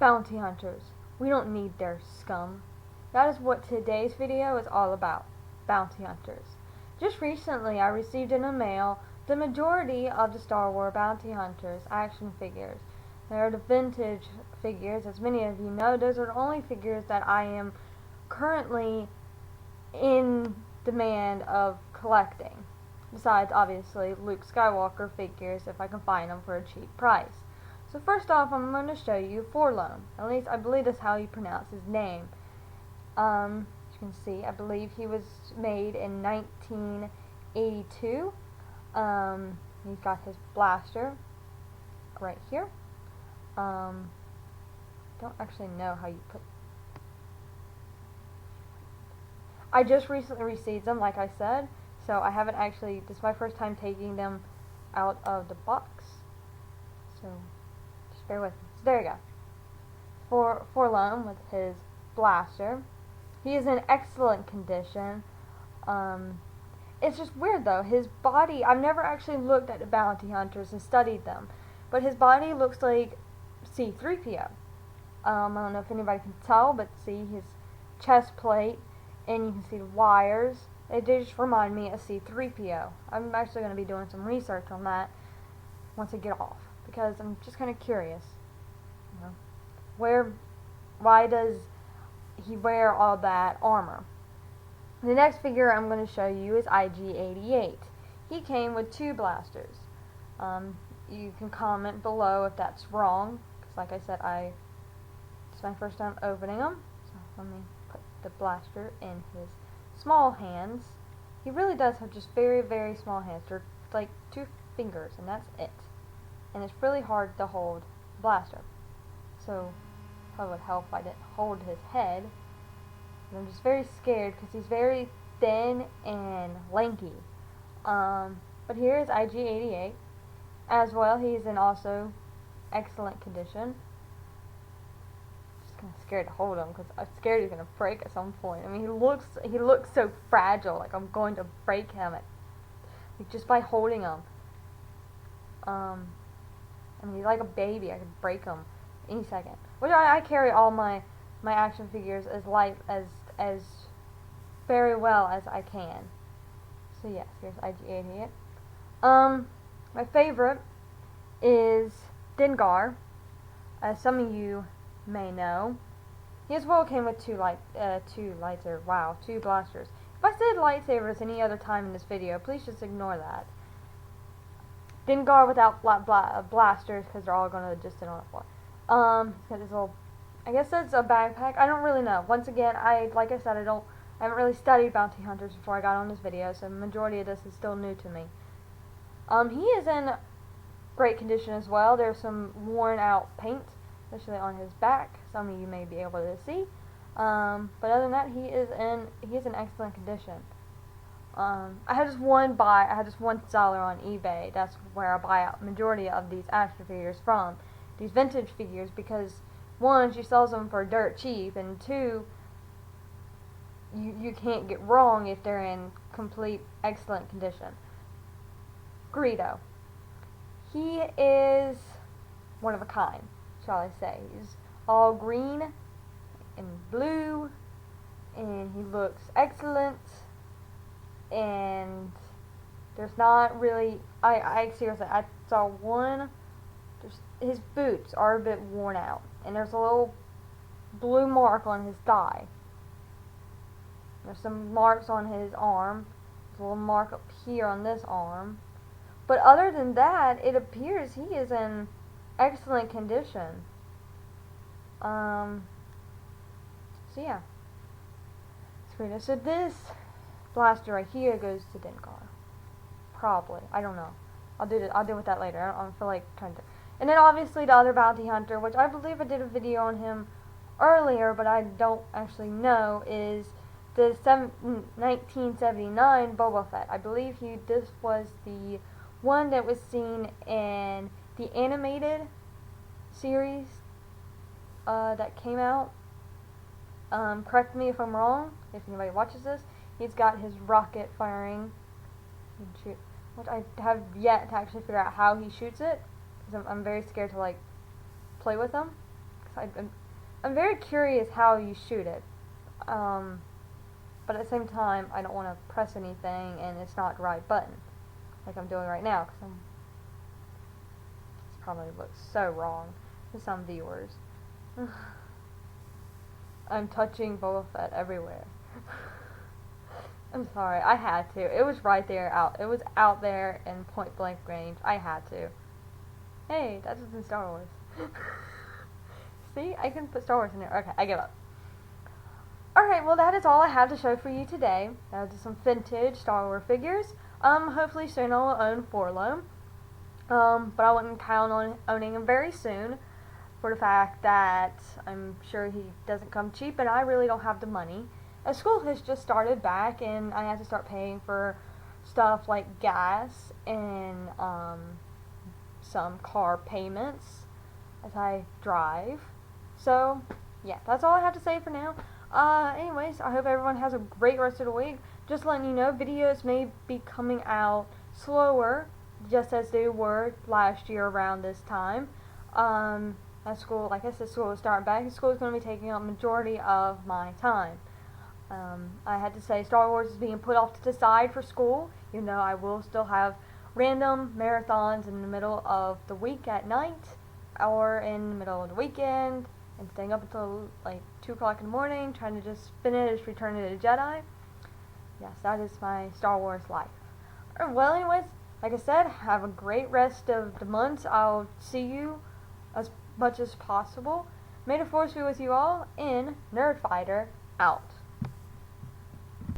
Bounty hunters. We don't need their scum. That is what today's video is all about. Bounty hunters. Just recently I received in the mail the majority of the Star Wars Bounty Hunters action figures. They are the vintage figures. As many of you know, those are the only figures that I am currently in demand of collecting. Besides, obviously, Luke Skywalker figures if I can find them for a cheap price. So first off, I'm going to show you Forlone. At least I believe that's how you pronounce his name. As you can see, I believe he was made in 1982. He's got his blaster right here. Don't actually know how you put. I just recently received them, like I said, so I haven't actually. This is my first time taking them out of the box. So just bear with me. So there you go. Forlone with his blaster. He is in excellent condition. It's just weird though. His body, I've never actually looked at the bounty hunters and studied them, but his body looks like C-3PO. I don't know if anybody can tell, but see his chest plate, and you can see the wires. They just remind me of C-3PO. I'm actually going to be doing some research on that once I get off, because I'm just kind of curious. You know, why does he wear all that armor? The next figure I'm going to show you is IG-88. He came with two blasters. You can comment below if that's wrong, because like I said, it's my first time opening them. So let me put the blaster in his small hands. He really does have just very, very small hands. They're like 2 fingers, and that's it. And it's really hard to hold the blaster. So probably would help if I didn't hold his head. I'm just very scared because he's very thin and lanky. But here is IG-88 as well. He's in also excellent condition. Just kind of scared to hold him because I'm scared he's gonna break at some point. I mean, he looks so fragile, like I'm going to break him just by holding him. I mean, he's like a baby. I could break him any second. Which I carry all my action figures as light as very well as I can. So yes, here's IG-88. My favorite is Dengar. As some of you may know, he as well came with two blasters. If I said lightsabers any other time in this video, please just ignore that. Dengar without blasters, because they're all gonna just sit on the floor. He's got this little, I guess that's a backpack. I don't really know. Once again, like I said, I haven't really studied bounty hunters before I got on this video, so the majority of this is still new to me. He is in great condition as well. There's some worn out paint, especially on his back. Some of you may be able to see. But other than that, he is in excellent condition. I had just one seller on eBay. That's where I buy out majority of these action figures from. These vintage figures, because one, she sells them for dirt cheap, and two, you can't get wrong if they're in complete excellent condition. Greedo. He is one of a kind, shall I say. He's all green and blue, and he looks excellent, and there's not really, I seriously, I saw one, his boots are a bit worn out, and there's a little blue mark on his thigh. There's some marks on his arm. There's a little mark up here on this arm. But other than that, it appears he is in excellent condition. So yeah. So this blaster right here goes to Dengar. Probably. I don't know. I'll deal with that later. I don't feel like trying to. And then obviously the other bounty hunter, which I believe I did a video on him earlier, but I don't actually know, is the 1979 Boba Fett. I believe this was the one that was seen in the animated series that came out. Correct me if I'm wrong, if anybody watches this. He's got his rocket firing, which I have yet to actually figure out how he shoots it, because I'm very scared to play with them, 'cause I'm very curious how you shoot it. But at the same time, I don't want to press anything and it's not the right button, like I'm doing right now, because this probably looks so wrong to some viewers. I'm touching Boba Fett everywhere. I'm sorry, I had to. It was right there, it was out there in point blank range. I had to. Hey, that's what's in Star Wars. See, I can put Star Wars in there. Okay, I give up. Alright, well that is all I have to show for you today. That was just some vintage Star Wars figures. Hopefully soon I'll own Forlo. But I wouldn't count on owning him very soon, for the fact that I'm sure he doesn't come cheap and I really don't have the money. As school has just started back and I have to start paying for stuff like gas and some car payments as I drive. So, yeah, that's all I have to say for now. Anyways, I hope everyone has a great rest of the week. Just letting you know, videos may be coming out slower, just as they were last year around this time. At school, like I said, school is starting back, and school is going to be taking up majority of my time. I had to say Star Wars is being put off to the side for school, even though I will still have random marathons in the middle of the week at night, or in the middle of the weekend, and staying up until like 2 o'clock in the morning, trying to just finish Return of the Jedi. Yes, that is my Star Wars life. Well, anyways, like I said, have a great rest of the month. I'll see you as much as possible. May the Force be with you all, and Nerd Fighter out.